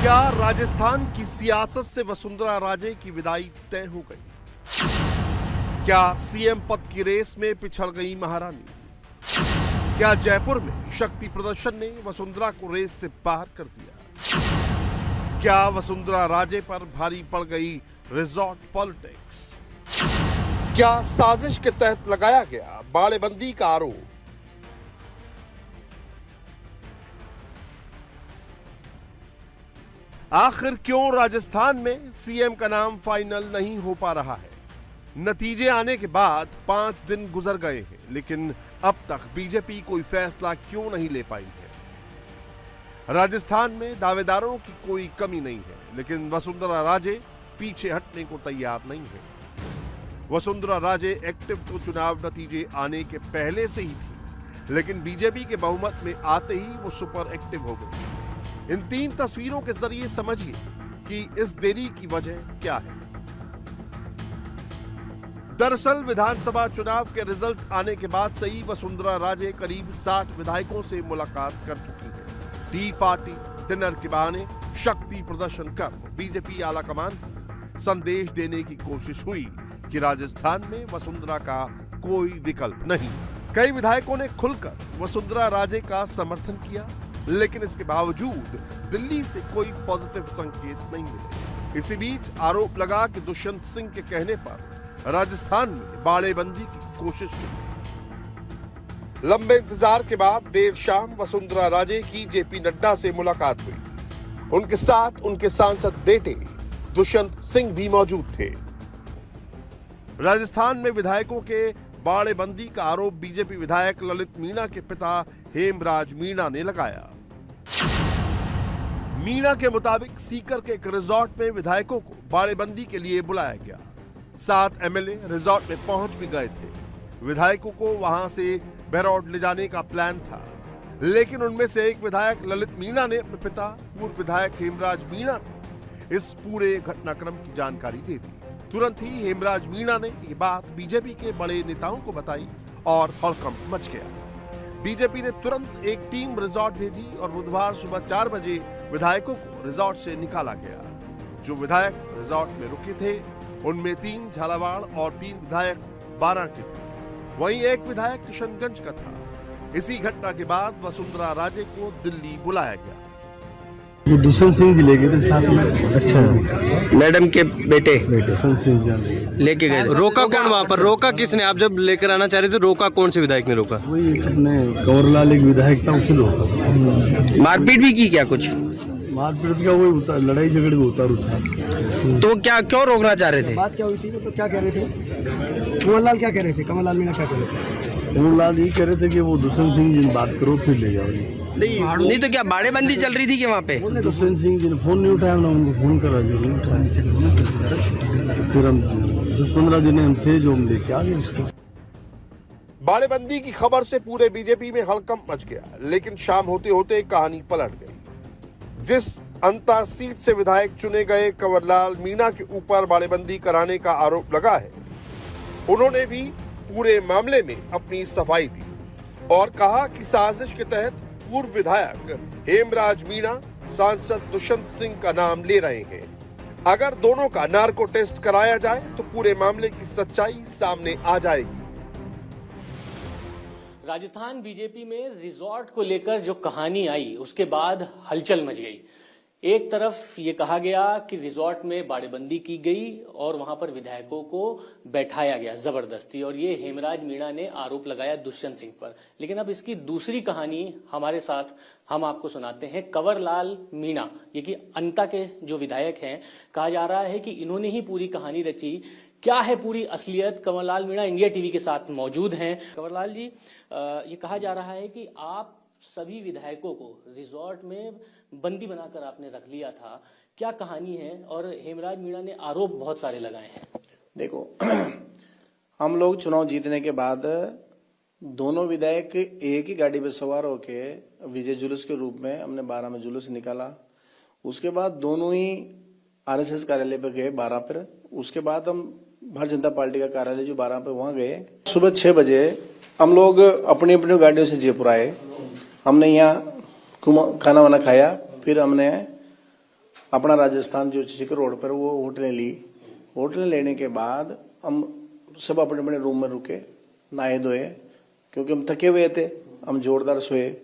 क्या राजस्थान की सियासत से वसुंधरा राजे की विदाई तय हो गई? क्या सीएम पद की रेस में पिछड़ गई महारानी? क्या जयपुर में शक्ति प्रदर्शन ने वसुंधरा को रेस से बाहर कर दिया? क्या वसुंधरा राजे पर भारी पड़ गई रिजॉर्ट पॉलिटिक्स? क्या साजिश के तहत लगाया गया बाड़ेबंदी का आरोप? आखिर क्यों राजस्थान में सीएम का नाम फाइनल नहीं हो पा रहा है? नतीजे आने के बाद 5 दिन गुजर गए हैं, लेकिन अब तक बीजेपी कोई फैसला क्यों नहीं ले पाई है? राजस्थान में दावेदारों की कोई कमी नहीं है, लेकिन वसुंधरा राजे पीछे हटने को तैयार नहीं है। वसुंधरा राजे एक्टिव तो चुनाव नतीजे आने के पहले से ही थी, लेकिन बीजेपी के बहुमत में आते ही वो सुपर एक्टिव हो गई। इन 3 तस्वीरों के जरिए समझिए कि इस देरी की वजह क्या है। दरअसल विधानसभा चुनाव के रिजल्ट आने के बाद से ही वसुंधरा राजे करीब 60 विधायकों से मुलाकात कर चुकी है। टी पार्टी डिनर के बहाने शक्ति प्रदर्शन कर बीजेपी आलाकमान को संदेश देने की कोशिश हुई कि राजस्थान में वसुंधरा का कोई विकल्प नहीं। कई विधायकों ने खुलकर वसुंधरा राजे का समर्थन किया, लेकिन इसके बावजूद दिल्ली से कोई पॉजिटिव संकेत नहीं मिले। इसी बीच आरोप लगा कि दुष्यंत सिंह के कहने पर राजस्थान में बाड़ेबंदी की कोशिश हुई। लंबे इंतजार के बाद देर शाम वसुंधरा राजे की जेपी नड्डा से मुलाकात हुई। उनके साथ उनके सांसद बेटे दुष्यंत सिंह भी मौजूद थे। राजस्थान में विधायकों के बाड़ेबंदी का आरोप बीजेपी विधायक ललित मीणा के पिता हेमराज मीणा ने लगाया। मीणा के मुताबिक सीकर के एक रिजॉर्ट में विधायकों को बाड़ेबंदी के लिए बुलाया गया। 7 एमएलए रिजॉर्ट में पहुंच भी गए थे। विधायकों को वहां से बहरौड ले जाने का प्लान था, लेकिन उनमें से एक विधायक ललित मीणा ने अपने पिता पूर्व विधायक हेमराज मीणा को इस पूरे घटनाक्रम की जानकारी दे दी। तुरंत ही हेमराज मीणा ने ये बात बीजेपी के बड़े नेताओं को बताई और हड़कंप मच गया। बीजेपी ने तुरंत एक टीम रिजॉर्ट भेजी और बुधवार सुबह 4 बजे विधायकों को रिजॉर्ट से निकाला गया। जो विधायक रिजॉर्ट में रुके थे उनमें 3 झालावाड़ और 3 विधायक 12 के थे। वहीं एक विधायक किशनगंज का था। इसी घटना के बाद वसुंधरा राजे को दिल्ली बुलाया गया। वो दुष्यंत सिंह जी ले गए थे साथ में। अच्छा, मैडम के बेटे दुष्यंत सिंह जी लेके गए। रोका कौन वहाँ पर? रोका किसने? आप जब लेकर आना चाह रहे थे, रोका कौन से विधायक ने रोका? वही अपने कंवरलाल एक विधायक था, उसे रोका। मारपीट भी की क्या? कुछ मारपीट का वही लड़ाई झगड़े का उतारू था। तो क्या क्यों रोकना चाह रहे थे? बात क्या हुई थी? तो क्या कह रहे थे? कंवरलाल क्या कह रहे थे? कमललाल मीणा क्या कह रहे थे? कंवरलाल ये कह रहे थे कि वो दुष्यंत सिंह जी बात करो फिर ले जाओ। नहीं तो क्या बाड़ेबंदी चल रही थी कि वहाँ पे? दुष्यंत सिंह जी ने फोन नहीं उठाया, हमने उनको फोन करा जरूर। फिर हम 10-15 दिन हम थे जो हम लेके आ गए उसको। बाड़ेबंदी की खबर से पूरे बीजेपी में हड़कंप मच गया, लेकिन शाम होते होते कहानी पलट गई। जिस अंता सीट से विधायक चुने गए कंवरलाल मीणा के ऊपर बाड़ेबंदी कराने का आरोप लगा है, उन्होंने भी पूरे मामले में अपनी सफाई दी और कहा कि साजिश के तहत पूर्व विधायक हेमराज मीणा सांसद दुष्यंत सिंह का नाम ले रहे हैं। अगर दोनों का नार्को टेस्ट कराया जाए तो पूरे मामले की सच्चाई सामने आ जाएगी। राजस्थान बीजेपी में रिजॉर्ट को लेकर जो कहानी आई, उसके बाद हलचल मच गई। एक तरफ ये कहा गया कि रिजॉर्ट में बाड़ेबंदी की गई और वहां पर विधायकों को बैठाया गया जबरदस्ती, और ये हेमराज मीणा ने आरोप लगाया दुष्यंत सिंह पर। लेकिन अब इसकी दूसरी कहानी हमारे साथ हम आपको सुनाते हैं। कंवरलाल मीणा, ये कि अंता के जो विधायक हैं, कहा जा रहा है कि इन्होंने ही पूरी कहानी रची। क्या है पूरी असलियत? कंवरलाल मीणा इंडिया टीवी के साथ मौजूद हैं। कंवरलाल जी, ये कहा जा रहा है कि आप सभी विधायकों को रिजॉर्ट में बंदी बनाकर आपने रख लिया था। क्या कहानी है? और हेमराज मीणा ने आरोप बहुत सारे लगाए हैं। देखो, हम लोग चुनाव जीतने के बाद दोनों विधायक एक ही गाड़ी पे सवार होके विजय जुलूस के रूप में हमने 12 में जुलूस निकाला। उसके बाद दोनों ही आरएसएस कार्यालय पे गए 12 पर। उसके बाद हम भारतीय जनता पार्टी का कार्यालय जो 12 पे वहां गए। सुबह 6 बजे हम लोग अपनी अपनी गाड़ियों से जयपुर आए। हमने यहाँ खाना वाना खाया, फिर हमने अपना राजस्थान जो चिक रोड पर वो होटलें ली। होटलें लेने के बाद हम सब अपने अपने रूम में रुके, नहाए धोए, क्योंकि हम थके हुए थे, हम जोरदार सोए।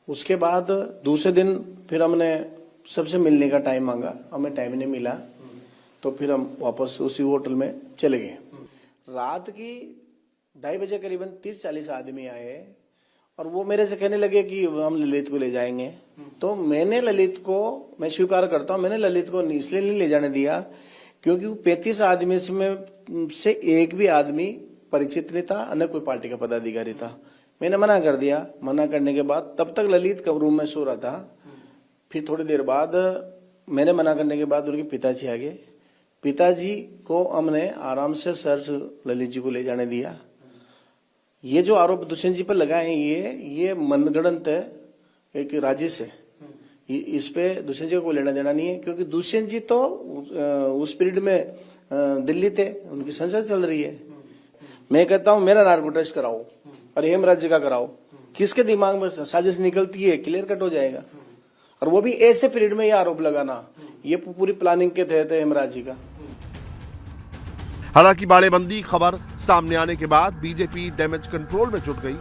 उसके बाद दूसरे दिन फिर हमने सबसे मिलने का टाइम मांगा, हमें टाइम नहीं मिला, तो फिर हम वापस उसी होटल में चले गए। रात की 2:30 बजे करीबन 30-40 आदमी आए और वो मेरे से कहने लगे कि हम ललित को ले जाएंगे। तो मैंने ललित को, मैं स्वीकार करता हूँ, मैंने ललित को इसलिए नहीं ले जाने दिया क्योंकि वो 35 आदमी से एक भी आदमी परिचित नहीं था, न कोई पार्टी का पदाधिकारी था। मैंने मना कर दिया। मना करने के बाद तब तक ललित का रूम में सो रहा था। फिर थोड़ी देर बाद मैंने मना करने के बाद उनके पिताजी आ गए। पिताजी को हमने आराम से सर से ललित जी को ले जाने दिया। ये जो आरोप दुष्यंत जी पर लगाए ये मनगढ़ंत है, एक राजिश है। इस पे दुष्यंत जी को लेना देना नहीं है, क्योंकि दुष्यंत जी तो उस पीरियड में दिल्ली थे, उनकी संसद चल रही है। मैं कहता हूं मेरा नार्को टेस्ट कराओ और हेमराज जी का कराओ, किसके दिमाग में साजिश निकलती है क्लियर कट हो जाएगा। और वो भी ऐसे पीरियड में ये आरोप लगाना, ये पूरी प्लानिंग के तहत है हेमराज जी का। हालांकि बाड़ेबंदी खबर सामने आने के बाद बीजेपी डैमेज कंट्रोल में जुट गई।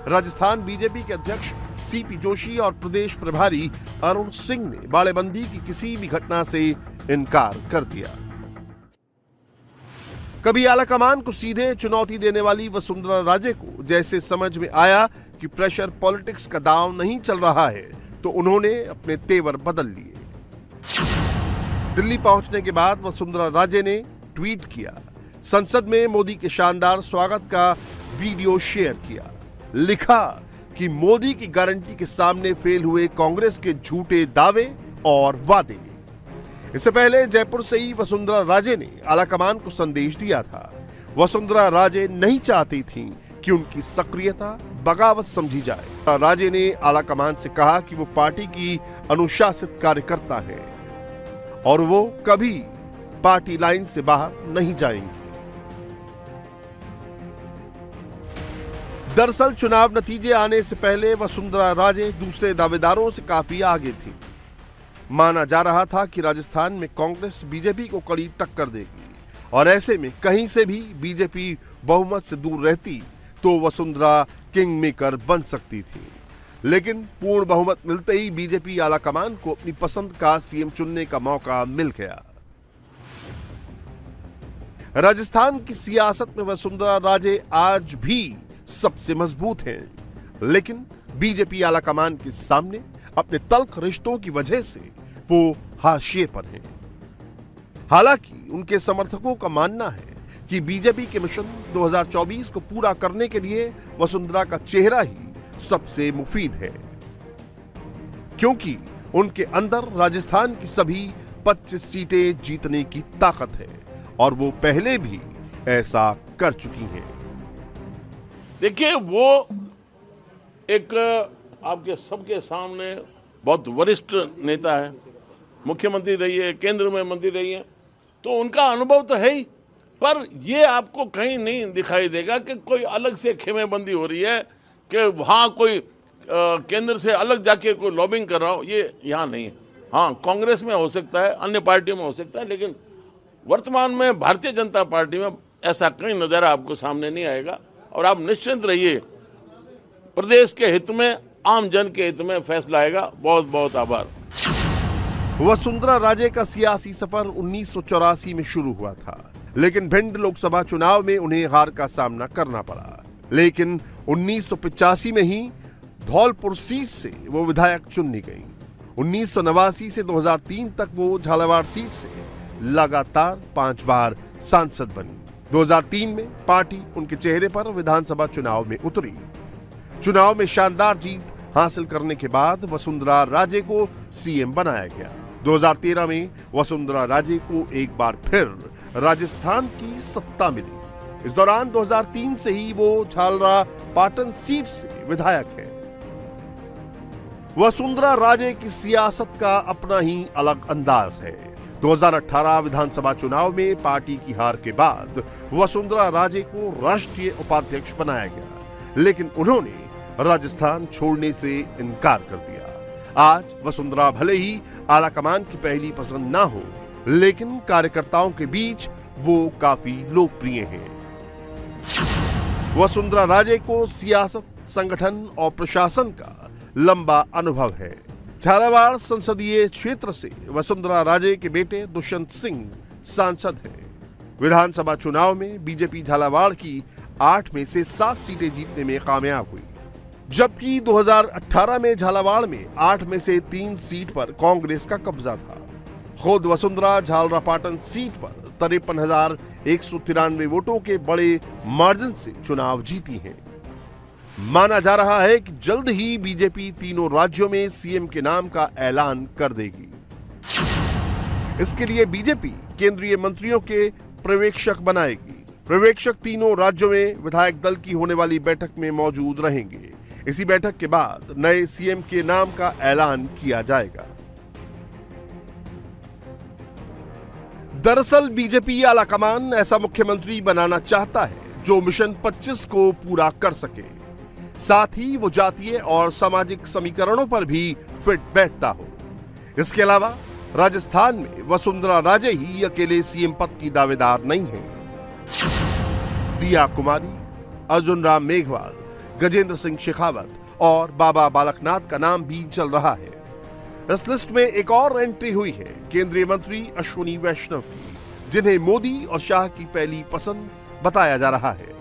राजस्थान बीजेपी के अध्यक्ष सीपी जोशी और प्रदेश प्रभारी अरुण सिंह ने बाड़ेबंदी की किसी भी घटना से इनकार कर दिया। कभी आलाकमान को सीधे चुनौती देने वाली वसुंधरा राजे को जैसे समझ में आया कि प्रेशर पॉलिटिक्स का दांव नहीं चल रहा है, तो उन्होंने अपने तेवर बदल लिए। दिल्ली पहुंचने के बाद वसुंधरा राजे ने ट्वीट किया, संसद में मोदी के शानदार स्वागत का वीडियो शेयर किया, लिखा कि मोदी की गारंटी के सामने फेल हुए कांग्रेस के झूठे दावे और वादे। इससे पहले जयपुर से ही वसुंधरा राजे ने आलाकमान को संदेश दिया था। वसुंधरा राजे नहीं चाहती थीं कि उनकी सक्रियता बगावत समझी जाए। राजे ने आलाकमान से कहा कि वो पार्टी की अनुशासित कार्यकर्ता है और वो कभी पार्टी लाइन से बाहर नहीं जाएंगी। दरअसल चुनाव नतीजे आने से पहले वसुंधरा राजे दूसरे दावेदारों से काफी आगे थी। माना जा रहा था कि राजस्थान में कांग्रेस बीजेपी को कड़ी टक्कर देगी और ऐसे में कहीं से भी बीजेपी बहुमत से दूर रहती तो वसुंधरा किंग मेकर बन सकती थी। लेकिन पूर्ण बहुमत मिलते ही बीजेपी आलाकमान को अपनी पसंद का सीएम चुनने का मौका मिल गया। राजस्थान की सियासत में वसुंधरा राजे आज भी सबसे मजबूत हैं, लेकिन बीजेपी आलाकमान के सामने अपने तल्ख रिश्तों की वजह से वो हाशिए पर हैं। हालांकि उनके समर्थकों का मानना है कि बीजेपी के मिशन 2024 को पूरा करने के लिए वसुंधरा का चेहरा ही सबसे मुफीद है, क्योंकि उनके अंदर राजस्थान की सभी 25 सीटें जीतने की ताकत है और वो पहले भी ऐसा कर चुकी हैं। देखिए, वो एक आपके सबके सामने बहुत वरिष्ठ नेता है, मुख्यमंत्री रही है, केंद्र में मंत्री रही है, तो उनका अनुभव तो है ही, पर ये आपको कहीं नहीं दिखाई देगा कि कोई अलग से खेमेबंदी हो रही है कि वहाँ कोई केंद्र से अलग जाके कोई लॉबिंग कर रहा हो, ये यहाँ नहीं है। हाँ, कांग्रेस में हो सकता है, अन्य पार्टियों में हो सकता है, लेकिन वर्तमान में भारतीय जनता पार्टी में ऐसा कहीं नज़ारा आपको सामने नहीं आएगा। और आप निश्चिंत रहिए, प्रदेश के हित में, आम जन के हित में फैसला आएगा। बहुत बहुत आभार। वसुंधरा राजे का सियासी सफर 1984 में शुरू हुआ था, लेकिन भिंड लोकसभा चुनाव में उन्हें हार का सामना करना पड़ा। लेकिन 1985 में ही धौलपुर सीट से वो विधायक चुनी गई। 1989 से 2003 तक वो झालावाड़ सीट से लगातार 5 बार सांसद बनी। 2003 में पार्टी उनके चेहरे पर विधानसभा चुनाव में उतरी। चुनाव में शानदार जीत हासिल करने के बाद वसुंधरा राजे को सीएम बनाया गया। 2013 में वसुंधरा राजे को एक बार फिर राजस्थान की सत्ता मिली। इस दौरान 2003 से ही वो झालरा पाटन सीट से विधायक है। वसुंधरा राजे की सियासत का अपना ही अलग अंदाज है। 2018 विधानसभा चुनाव में पार्टी की हार के बाद वसुंधरा राजे को राष्ट्रीय उपाध्यक्ष बनाया गया, लेकिन उन्होंने राजस्थान छोड़ने से इनकार कर दिया। आज वसुंधरा भले ही आलाकमान की पहली पसंद ना हो, लेकिन कार्यकर्ताओं के बीच वो काफी लोकप्रिय हैं। वसुंधरा राजे को सियासत, संगठन और प्रशासन का लंबा अनुभव है। झालावाड़ संसदीय क्षेत्र से वसुंधरा राजे के बेटे दुष्यंत सिंह सांसद हैं। विधानसभा चुनाव में बीजेपी झालावाड़ की 8 में से 7 सीटें जीतने में कामयाब हुई, जबकि 2018 में झालावाड़ में 8 में से 3 सीट पर कांग्रेस का कब्जा था। खुद वसुंधरा झालरापाटन सीट पर 53,193 वोटों के बड़े मार्जिन से चुनाव जीती हैं। माना जा रहा है कि जल्द ही बीजेपी तीनों राज्यों में सीएम के नाम का ऐलान कर देगी। इसके लिए बीजेपी केंद्रीय मंत्रियों के पर्यवेक्षक बनाएगी। पर्यवेक्षक तीनों राज्यों में विधायक दल की होने वाली बैठक में मौजूद रहेंगे। इसी बैठक के बाद नए सीएम के नाम का ऐलान किया जाएगा। दरअसल बीजेपी आलाकमान ऐसा मुख्यमंत्री बनाना चाहता है जो मिशन 25 को पूरा कर सके, साथ ही वो जातीय और सामाजिक समीकरणों पर भी फिट बैठता हो। इसके अलावा राजस्थान में वसुंधरा राजे ही अकेले सीएम पद की दावेदार नहीं है। दिया कुमारी, अर्जुन राम मेघवाल, गजेंद्र सिंह शेखावत और बाबा बालकनाथ का नाम भी चल रहा है। इस लिस्ट में एक और एंट्री हुई है केंद्रीय मंत्री अश्विनी वैष्णव की, जिन्हें मोदी और शाह की पहली पसंद बताया जा रहा है।